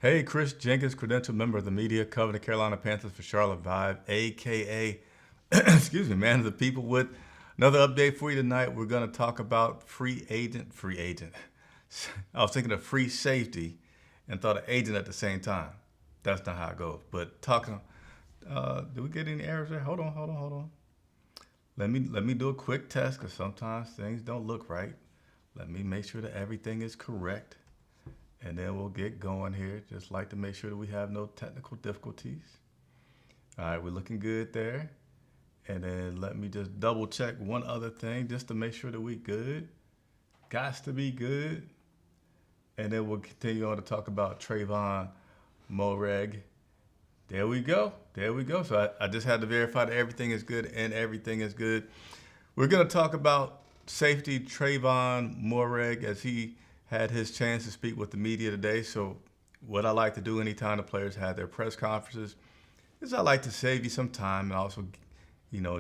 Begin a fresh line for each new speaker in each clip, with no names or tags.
Hey, Chris Jenkins, credentialed member of the media, covering the Carolina Panthers for Charlotte Vibe, aka, excuse me, man of the people, with another update for you tonight. We're going to talk about free agent. I was thinking of free safety and thought of agent at the same time. That's not how it goes. But talking, did we get any errors there? Hold on. Let me do a quick test because sometimes things don't look right. Let me make sure that everything is correct. And then we'll get going here. Just like to make sure that we have no technical difficulties. All right, we're looking good there. And then let me just double check one other thing just to make sure that we good. Gots to be good. And then we'll continue on to talk about Trevon Moehrig. There we go. So I just had to verify that everything is good and everything is good. We're going to talk about safety Trevon Moehrig as he had his chance to speak with the media today. So what I like to do anytime the players have their press conferences is I like to save you some time and also,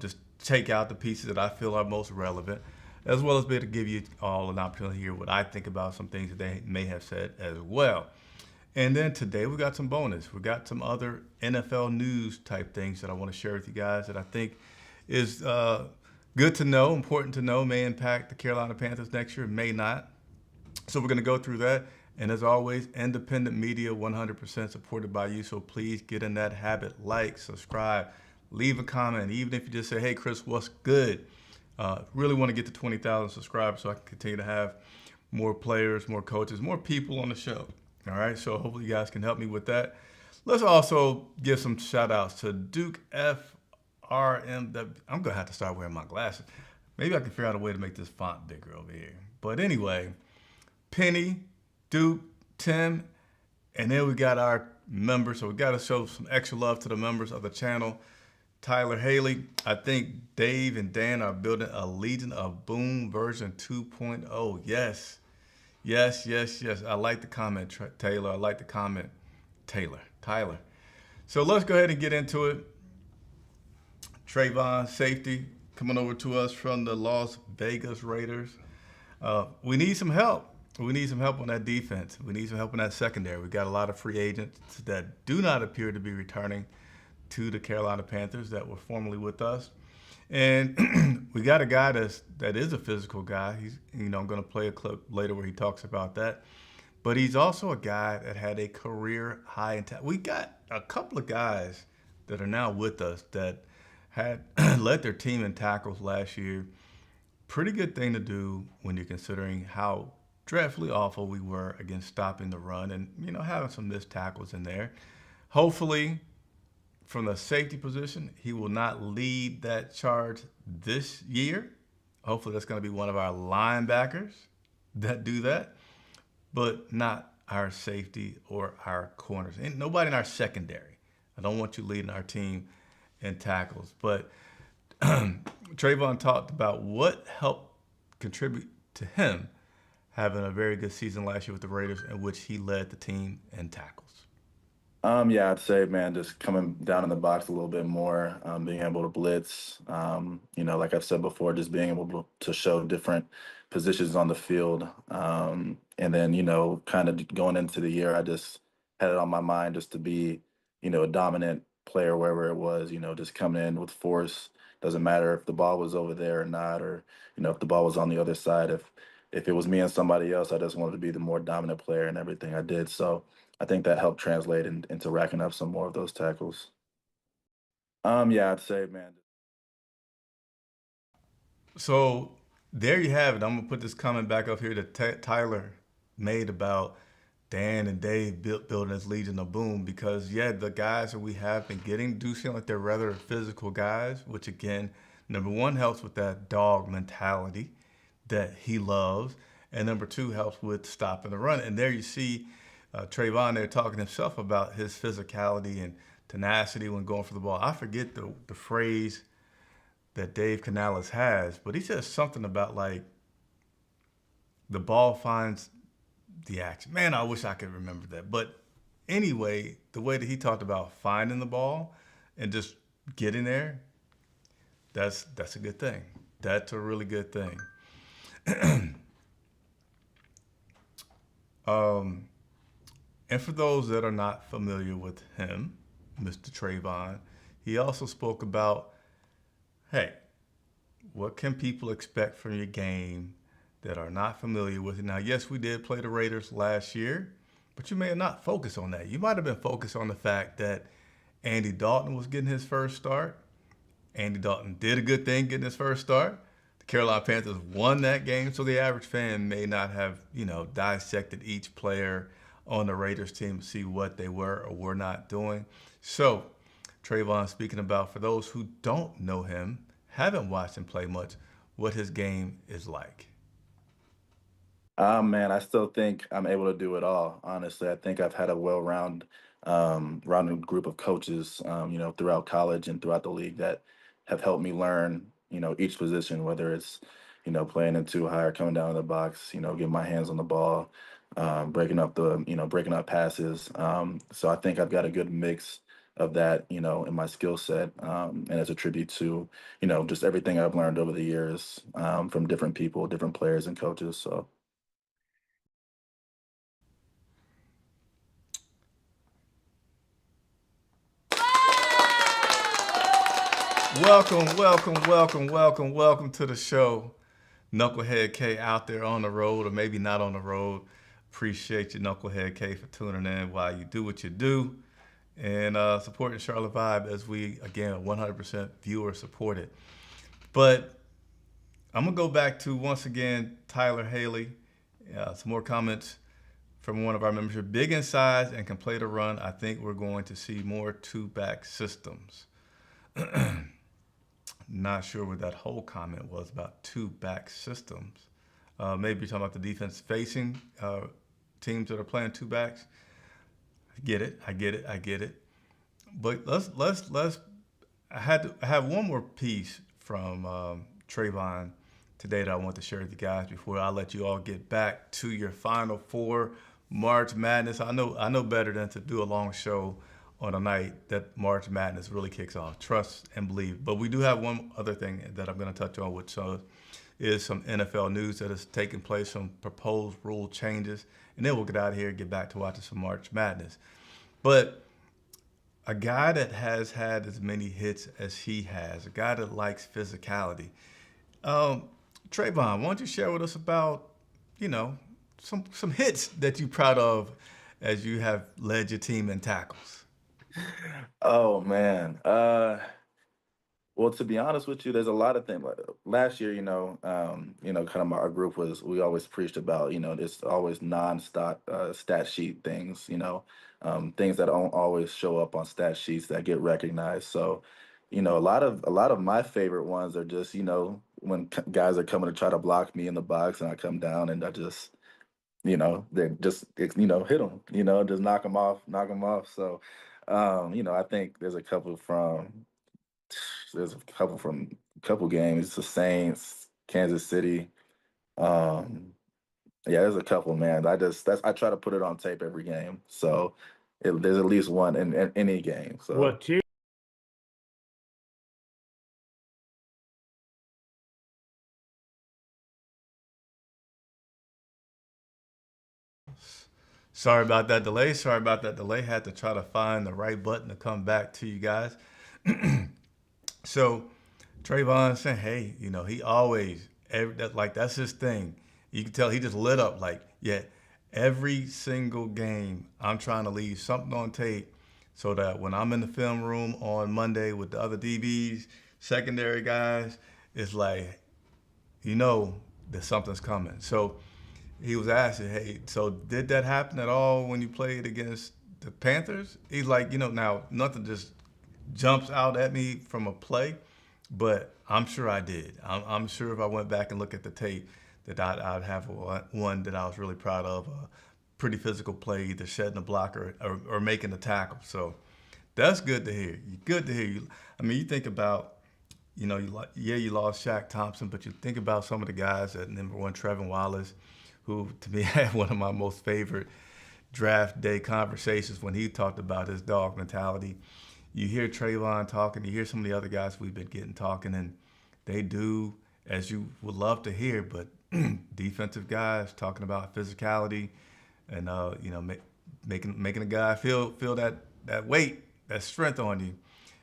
just take out the pieces that I feel are most relevant, as well as be able to give you all an opportunity to hear what I think about some things that they may have said as well. And then today we got some bonus. We got some other NFL news type things that I want to share with you guys that I think is good to know, important to know, may impact the Carolina Panthers next year, may not. So we're going to go through that. And as always, independent media, 100% supported by you. So please get in that habit. Like, subscribe, leave a comment. Even if you just say, hey, Chris, what's good? Really want to get to 20,000 subscribers so I can continue to have more players, more coaches, more people on the show. All right. So hopefully you guys can help me with that. Let's also give some shout outs to Duke FRMW. I'm going to have to start wearing my glasses. Maybe I can figure out a way to make this font bigger over here. But anyway, Penny, Duke, Tim, and then we got our members. So we got to show some extra love to the members of the channel. Tyler Haley, I think Dave and Dan are building a Legion of Boom version 2.0. Yes. I like the comment, Taylor. I like the comment, Tyler. So let's go ahead and get into it. Trevon, safety, coming over to us from the Las Vegas Raiders. We need some help. We need some help on that defense. We need some help on that secondary. We got a lot of free agents that do not appear to be returning to the Carolina Panthers that were formerly with us. And we got a guy that is a physical guy. He's, I'm going to play a clip later where he talks about that. But he's also a guy that had a career high in tackles. We got a couple of guys that are now with us that had led their team in tackles last year. Pretty good thing to do when you're considering how dreadfully awful we were against stopping the run and, having some missed tackles in there. Hopefully, from the safety position, he will not lead that charge this year. Hopefully that's going to be one of our linebackers that do that, but not our safety or our corners. And nobody in our secondary. I don't want you leading our team in tackles. But Trevon talked about what helped contribute to him having a very good season last year with the Raiders, in which he led the team in tackles.
Yeah, I'd say, man, just coming down in the box a little bit more, being able to blitz, like I've said before, just being able to show different positions on the field. And then, kind of going into the year, I just had it on my mind just to be, a dominant player wherever it was, just coming in with force. Doesn't matter if the ball was over there or not, or, if the ball was on the other side. If it was me and somebody else, I just wanted to be the more dominant player in everything I did. So I think that helped translate into racking up some more of those tackles. Yeah, I'd say, man.
So there you have it. I'm gonna put this comment back up here that Tyler made about Dan and Dave building this Legion of Boom, because the guys that we have been getting do seem like they're rather physical guys, which again, number one, helps with that dog mentality that he loves, and number two, helps with stopping the run. And there you see Trevon there talking himself about his physicality and tenacity when going for the ball. I forget the phrase that Dave Canales has, but he says something about like the ball finds the action. Man, I wish I could remember that. But anyway, the way that he talked about finding the ball and just getting there, that's a good thing. That's a really good thing. And for those that are not familiar with him, Mr. Tre'von, he also spoke about, hey, what can people expect from your game that are not familiar with it? Now, yes, we did play the Raiders last year, but you may have not focused on that. You might have been focused on the fact that Andy Dalton was getting his first start. Andy Dalton did a good thing getting his first start. The Carolina Panthers won that game, so the average fan may not have, dissected each player on the Raiders team to see what they were or were not doing. So, Tre'von speaking about, for those who don't know him, haven't watched him play much, what his game is like.
Man, I still think I'm able to do it all. Honestly, I think I've had a rounded group of coaches, throughout college and throughout the league that have helped me learn, each position, whether it's, playing in too high or coming down in the box, getting my hands on the ball, breaking up passes. So I think I've got a good mix of that, in my skill set, and it's a tribute to, just everything I've learned over the years, from different people, different players and coaches. So.
Welcome to the show. Knucklehead K out there on the road, or maybe not on the road. Appreciate you, Knucklehead K, for tuning in while you do what you do and supporting Charlotte Vibe as we, again, 100% viewer supported. But I'm going to go back to, once again, Tyler Haley. Some more comments from one of our members here. Big in size and can play the run. I think we're going to see more two-back systems. Not sure what that whole comment was about two-back systems. Maybe you're talking about the defense facing teams that are playing two backs. I get it. But let's. I have one more piece from Tre'von today that I want to share with you guys before I let you all get back to your Final Four March Madness. I know better than to do a long show on a night that March Madness really kicks off. Trust and believe. But we do have one other thing that I'm going to touch on, which is some NFL news that has taken place, some proposed rule changes, and then we'll get out of here and get back to watching some March Madness. But a guy that has had as many hits as he has, a guy that likes physicality. Tre'von, why don't you share with us about, some hits that you're proud of as you have led your team in tackles?
Oh man. Well, to be honest with you, there's a lot of things. Like last year, kind of our group we always preached about, there's always non-stat stat sheet things, things that don't always show up on stat sheets that get recognized. So, a lot of my favorite ones are just, when guys are coming to try to block me in the box and I come down and I just, they just, hit them, just knock them off. So, I think there's a couple from a couple games, the Saints, Kansas City. Um, yeah, there's a couple, man. I try to put it on tape every game, so there's at least one in any game. So.
What team?
Sorry about that delay. Had to try to find the right button to come back to you guys. So Tre'von saying, hey, he always, that's his thing. You can tell he just lit up. Like, yeah, every single game, I'm trying to leave something on tape so that when I'm in the film room on Monday with the other DBs, secondary guys, it's like, that something's coming. So he was asking, hey, so did that happen at all when you played against the Panthers? He's like, now nothing just jumps out at me from a play, but I'm sure I did. I'm sure if I went back and look at the tape that I'd have one that I was really proud of, a pretty physical play, either shedding a block or making the tackle. So that's good to hear. Good to hear you. I mean, you think about, you lost Shaq Thompson, but you think about some of the guys at number one, Trevon Wallace, who to me had one of my most favorite draft day conversations when he talked about his dog mentality. You hear Tre'von talking, you hear some of the other guys we've been getting talking, and they do, as you would love to hear, but defensive guys talking about physicality and, making a guy feel that weight, that strength on you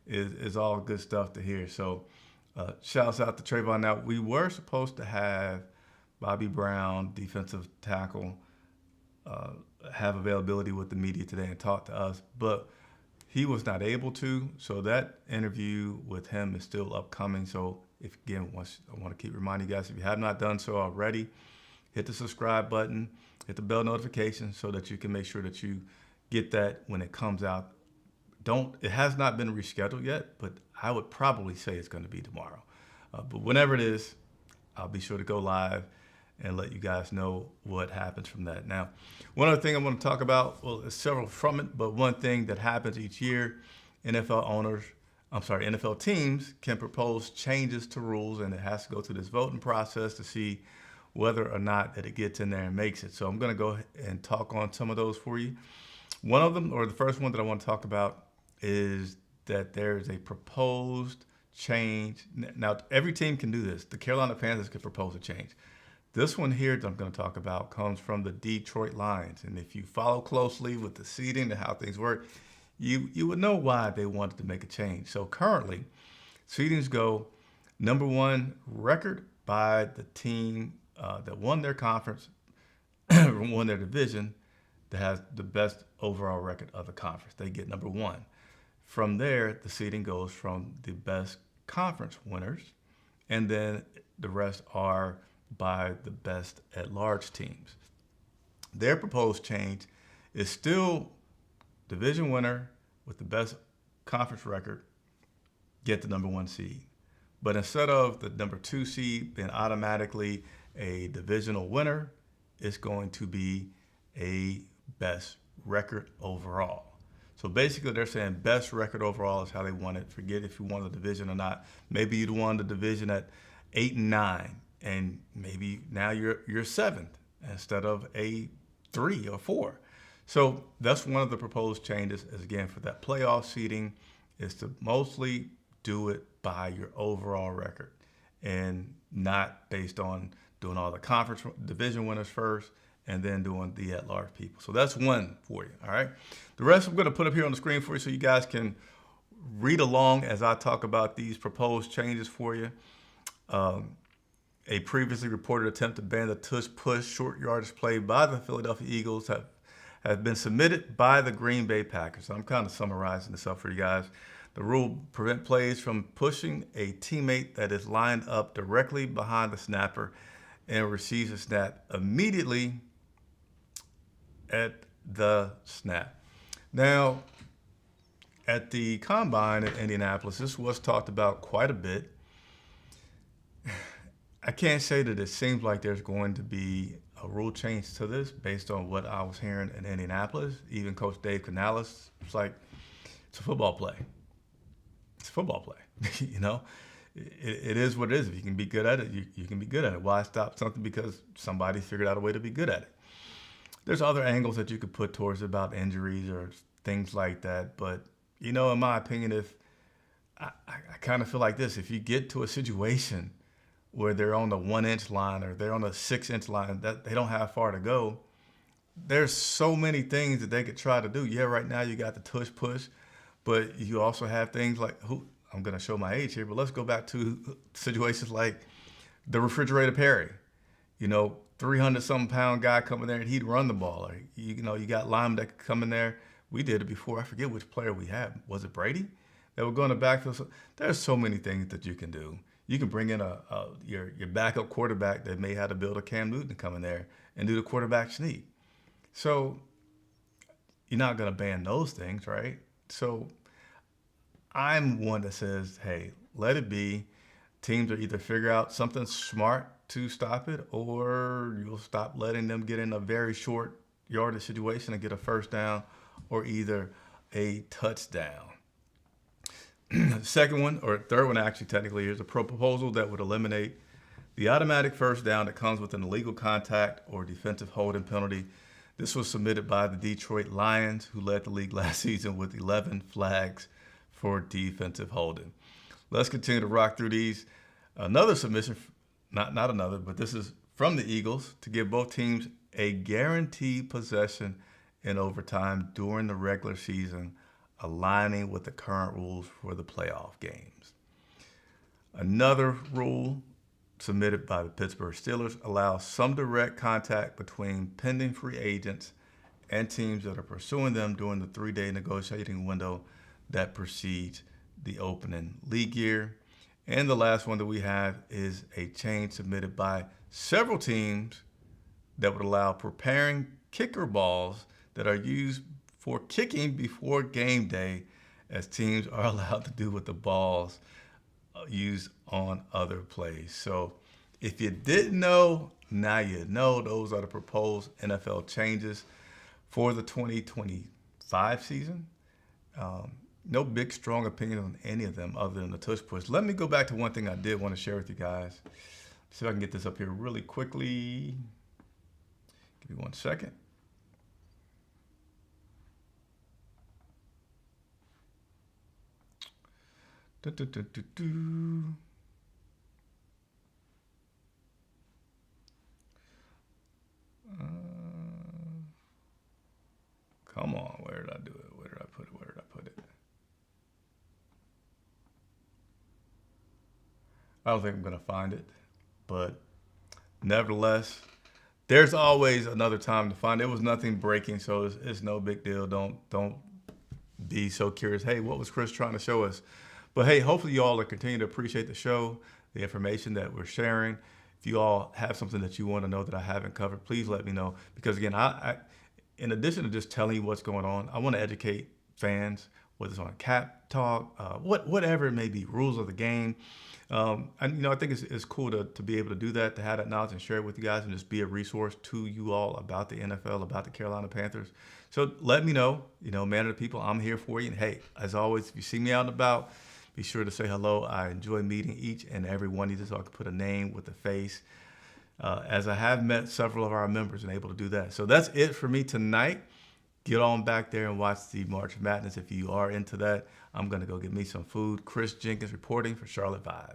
is all good stuff to hear. So shouts out to Trevon. Now, we were supposed to have Bobby Brown, defensive tackle, have availability with the media today and talk to us, but he was not able to. So that interview with him is still upcoming. So if again, I want to keep reminding you guys, if you have not done so already, hit the subscribe button, hit the bell notification so that you can make sure that you get that when it comes out. It has not been rescheduled yet, but I would probably say it's going to be tomorrow. But whenever it is, I'll be sure to go live and let you guys know what happens from that. Now, one other thing I want to talk about, well, there's several from it, but one thing that happens each year, NFL teams can propose changes to rules, and it has to go through this voting process to see whether or not that it gets in there and makes it. So I'm going to go and talk on some of those for you. One of them, or the first one that I want to talk about, is that there's a proposed change. Now, every team can do this. The Carolina Panthers could propose a change. This one here that I'm going to talk about comes from the Detroit Lions. And if you follow closely with the seeding and how things work, you would know why they wanted to make a change. So currently, seedings go number one record by the team that won their conference, won their division, that has the best overall record of the conference. They get number one. From there, the seeding goes from the best conference winners, and then the rest are by the best at-large teams. Their proposed change is still division winner with the best conference record get the number one seed. But instead of the number two seed being automatically a divisional winner, it's going to be a best record overall. So basically they're saying best record overall is how they want it. Forget if you won the division or not. Maybe you'd won the division at 8-9, and maybe now you're seventh instead of a 3 or 4. So that's one of the proposed changes, is again for that playoff seeding, is to mostly do it by your overall record and not based on doing all the conference division winners first and then doing the at-large people. So that's one for you, all right? The rest I'm going to put up here on the screen for you so you guys can read along as I talk about these proposed changes for you. A previously reported attempt to ban the tush-push short yardage play by the Philadelphia Eagles have been submitted by the Green Bay Packers. So I'm kind of summarizing this up for you guys. The rule prevent plays from pushing a teammate that is lined up directly behind the snapper and receives a snap immediately at the snap. Now, at the Combine in Indianapolis, this was talked about quite a bit. I can't say that it seems like there's going to be a rule change to this based on what I was hearing in Indianapolis. Even Coach Dave Canales was like, it's a football play. It's a football play. You know, it is what it is. If you can be good at it, you can be good at it. Why stop something because somebody figured out a way to be good at it? There's other angles that you could put towards it about injuries or things like that. But, you know, in my opinion, if I kind of feel like this, if you get to a situation where they're on the 1-inch line or they're on the 6-inch line, that they don't have far to go, there's so many things that they could try to do. Yeah, right now you got the tush push, but you also have things like, I'm going to show my age here, but let's go back to situations like the refrigerator Perry. You know, 300-something pound guy coming there and he'd run the ball. Or, you know, you got linemen that could come in there. We did it before. I forget which player we had. Was it Brady? That would go in the backfield. So there's so many things that you can do. You can bring in your backup quarterback that may have to build a Cam Newton come in there and do the quarterback sneak. So you're not going to ban those things, right? So I'm one that says, hey, let it be. Teams will either figure out something smart to stop it, or you'll stop letting them get in a very short yardage situation and get a first down or either a touchdown. Second one, or third one actually technically, is a proposal that would eliminate the automatic first down that comes with an illegal contact or defensive holding penalty. This was submitted by the Detroit Lions, who led the league last season with 11 flags for defensive holding. Let's continue to rock through these. Another submission, not another, but this is from the Eagles, to give both teams a guaranteed possession in overtime during the regular season, aligning with the current rules for the playoff games. Another rule submitted by the Pittsburgh Steelers allows some direct contact between pending free agents and teams that are pursuing them during the 3-day negotiating window that precedes the opening league year. And the last one that we have is a change submitted by several teams that would allow preparing kicker balls that are used for kicking before game day, as teams are allowed to do with the balls used on other plays. So if you didn't know, now you know. Those are the proposed NFL changes for the 2025 season. No big, strong opinion on any of them other than the tush push. Let me go back to one thing I did want to share with you guys. See if I can get this up here really quickly. Give me 1 second. Come on, where did I do it? Where did I put it? Where did I put it? I don't think I'm gonna find it, but nevertheless, there's always another time to find it. It was nothing breaking, so it's no big deal. Don't be so curious. Hey, what was Chris trying to show us? But hey, hopefully you all are continuing to appreciate the show, the information that we're sharing. If you all have something that you want to know that I haven't covered, please let me know. Because again, I in addition to just telling you what's going on, I want to educate fans, whether it's on Cap Talk, whatever it may be, rules of the game. And I think it's cool to be able to do that, to have that knowledge and share it with you guys, and just be a resource to you all about the NFL, about the Carolina Panthers. So let me know, man of the people, I'm here for you. And hey, as always, if you see me out and about, be sure to say hello. I enjoy meeting each and every one of you, so I can put a name with a face, as I have met several of our members and able to do that. So that's it for me tonight. Get on back there and watch the March Madness if you are into that. I'm going to go get me some food. Chris Jenkins reporting for Charlotte Vibe.